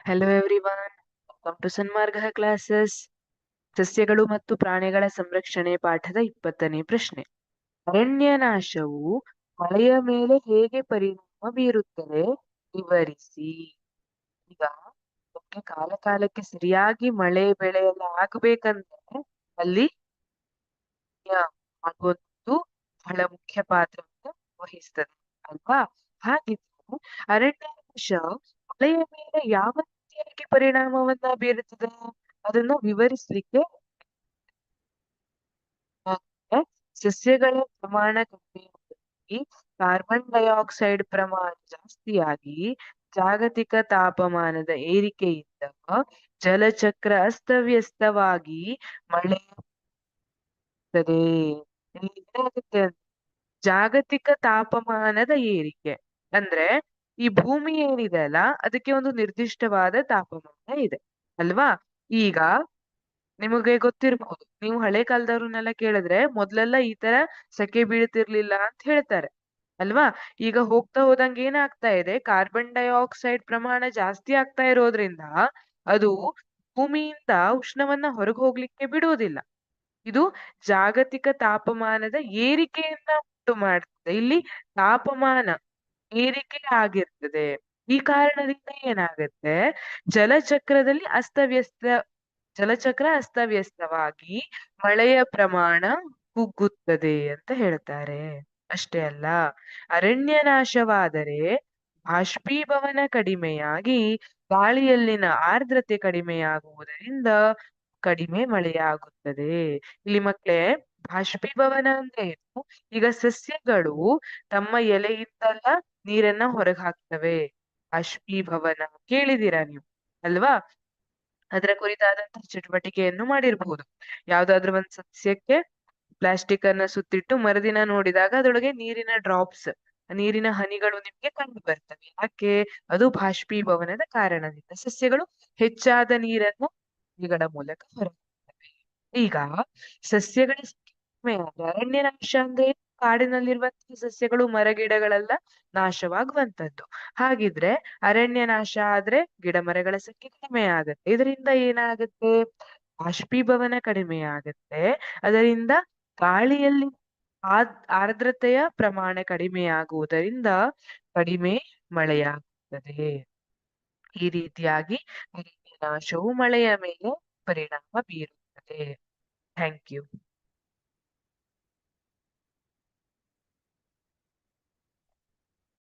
Hello everyone, welcome to Sanmarga classes. ಸಸ್ಯಗಳು ಮತ್ತು ಪ್ರಾಣಿಗಳ ಸಂರಕ್ಷಣೆ ಪಾಠದ 20ನೇ ಪ್ರಶ್ನೆ. ಅರಣ್ಯನಾಶವು ಮಳೆಯ ಮೇಲೆ ಹೇಗೆ ಪರಿಣಾಮ ಬೀರುತ್ತದೆ ವಿವರಿಸಿ. ಈಗ ನಮ್ಗೆ ಕಾಲ ಕಾಲಕ್ಕೆ ಸರಿಯಾಗಿ ಮಳೆ ಬೆಳೆ ಎಲ್ಲ ಆಗ್ಬೇಕಂದ್ರೆ ಅಲ್ಲಿ ಆಗೋದು ಬಹಳ ಮುಖ್ಯ ಪಾತ್ರವನ್ನು ವಹಿಸ್ತದೆ ಅಲ್ವಾ. ಹಾಗಿದ್ರೆ ಅರಣ್ಯನಾಶ ಮಳೆಯ ಮೇಲೆ ಯಾವ ರೀತಿಯಾಗಿ ಪರಿಣಾಮವನ್ನ ಬೀರುತ್ತದೆ ಅದನ್ನ ವಿವರಿಸ್ಲಿಕ್ಕೆ ಆಗುತ್ತೆ. ಸಸ್ಯಗಳ ಪ್ರಮಾಣ ಕಡಿಮೆಯಾಗಿ ಕಾರ್ಬನ್ ಡೈಆಕ್ಸೈಡ್ ಪ್ರಮಾಣ ಜಾಸ್ತಿಯಾಗಿ ಜಾಗತಿಕ ತಾಪಮಾನದ ಏರಿಕೆಯಿಂದ ಜಲಚಕ್ರ ಅಸ್ತವ್ಯಸ್ತವಾಗಿ ಮಳೆ ಇಲ್ಲಿ ಏನಾಗುತ್ತೆ ಅಂದ್ರೆ ಜಾಗತಿಕ ತಾಪಮಾನದ ಏರಿಕೆ ಅಂದ್ರೆ ಈ ಭೂಮಿ ಏನಿದೆ ಅಲ್ಲ ಅದಕ್ಕೆ ಒಂದು ನಿರ್ದಿಷ್ಟವಾದ ತಾಪಮಾನ ಇದೆ ಅಲ್ವಾ. ಈಗ ನಿಮಗೆ ಗೊತ್ತಿರಬಹುದು, ನೀವು ಹಳೆ ಕಾಲದವ್ರನ್ನೆಲ್ಲ ಕೇಳಿದ್ರೆ ಮೊದ್ಲೆಲ್ಲ ಈ ತರ ಸೆಕೆ ಬೀಳ್ತಿರ್ಲಿಲ್ಲ ಅಂತ ಹೇಳ್ತಾರೆ ಅಲ್ವಾ. ಈಗ ಹೋಗ್ತಾ ಹೋದಂಗೆ ಏನಾಗ್ತಾ ಇದೆ, ಕಾರ್ಬನ್ ಡೈಆಕ್ಸೈಡ್ ಪ್ರಮಾಣ ಜಾಸ್ತಿ ಆಗ್ತಾ ಇರೋದ್ರಿಂದ ಅದು ಭೂಮಿಯಿಂದ ಉಷ್ಣವನ್ನ ಹೊರಗೆ ಹೋಗ್ಲಿಕ್ಕೆ ಬಿಡುವುದಿಲ್ಲ. ಇದು ಜಾಗತಿಕ ತಾಪಮಾನದ ಏರಿಕೆಯನ್ನ ಉಂಟು ಮಾಡ್ತದೆ. ಇಲ್ಲಿ ತಾಪಮಾನ ಏರಿಕೆ ಆಗಿರ್ತದೆ. ಈ ಕಾರಣದಿಂದ ಏನಾಗುತ್ತೆ, ಜಲಚಕ್ರದಲ್ಲಿ ಜಲಚಕ್ರ ಅಸ್ತವ್ಯಸ್ತವಾಗಿ ಮಳೆಯ ಪ್ರಮಾಣ ಕುಗ್ಗುತ್ತದೆ ಅಂತ ಹೇಳ್ತಾರೆ. ಅಷ್ಟೇ ಅಲ್ಲ, ಅರಣ್ಯನಾಶವಾದರೆ ಬಾಷ್ಪೀಭವನ ಕಡಿಮೆಯಾಗಿ ಗಾಳಿಯಲ್ಲಿನ ಆರ್ದ್ರತೆ ಕಡಿಮೆಯಾಗುವುದರಿಂದ ಕಡಿಮೆ ಮಳೆಯಾಗುತ್ತದೆ. ಇಲ್ಲಿ ಮಕ್ಕಳೇ, ಬಾಷ್ಪೀಭವನ ಅಂದ್ರೆ ಏನು? ಈಗ ಸಸ್ಯಗಳು ತಮ್ಮ ಎಲೆಯಿಂದಲ್ಲ ನೀರನ್ನ ಹೊರಗೆ ಹಾಕ್ತವೆ. ಬಾಷ್ಪೀಭವನ ಕೇಳಿದೀರಾ ನೀವು ಅಲ್ವಾ. ಅದರ ಕುರಿತಾದಂತಹ ಚಟುವಟಿಕೆಯನ್ನು ಮಾಡಿರಬಹುದು. ಯಾವ್ದಾದ್ರು ಒಂದ್ ಸಸ್ಯಕ್ಕೆ ಪ್ಲಾಸ್ಟಿಕ್ ಅನ್ನ ಸುತ್ತಿಟ್ಟು ಮರುದಿನ ನೋಡಿದಾಗ ಅದರೊಳಗೆ ನೀರಿನ ಡ್ರಾಪ್ಸ್, ನೀರಿನ ಹನಿಗಳು ನಿಮ್ಗೆ ಕಂಡು ಬರ್ತವೆ. ಯಾಕೆ? ಅದು ಬಾಷ್ಪೀಭವನದ ಕಾರಣದಿಂದ ಸಸ್ಯಗಳು ಹೆಚ್ಚಾದ ನೀರನ್ನು ಗಿಡಗಳ ಮೂಲಕ ಹೊರಹಾಕ್ತವೆ. ಈಗ ಸಸ್ಯಗಳ ಸಂಖ್ಯೆ ಕಡಿಮೆ ಆದ್ರೆ ಅರಣ್ಯನಾಶ ಅಂದ್ರೆ ಏನು? ಕಾಡಿನಲ್ಲಿರುವಂತಹ ಸಸ್ಯಗಳು ಮರಗಿಡಗಳೆಲ್ಲ ನಾಶವಾಗುವಂತದ್ದು. ಹಾಗಿದ್ರೆ ಅರಣ್ಯ ನಾಶ ಆದ್ರೆ ಗಿಡ ಮರಗಳ ಸಂಖ್ಯೆ ಕಡಿಮೆ ಆಗುತ್ತೆ. ಇದರಿಂದ ಏನಾಗುತ್ತೆ? ಬಾಷ್ಪೀಭವನ ಕಡಿಮೆ ಆಗುತ್ತೆ. ಅದರಿಂದ ಗಾಳಿಯಲ್ಲಿ ಆರ್ದ್ರತೆಯ ಪ್ರಮಾಣ ಕಡಿಮೆಯಾಗುವುದರಿಂದ ಕಡಿಮೆ ಮಳೆಯಾಗುತ್ತದೆ. ಈ ರೀತಿಯಾಗಿ ಅರಣ್ಯ ನಾಶವು ಮಳೆಯ ಮೇಲೆ ಪರಿಣಾಮ ಬೀರುತ್ತದೆ. Thank you.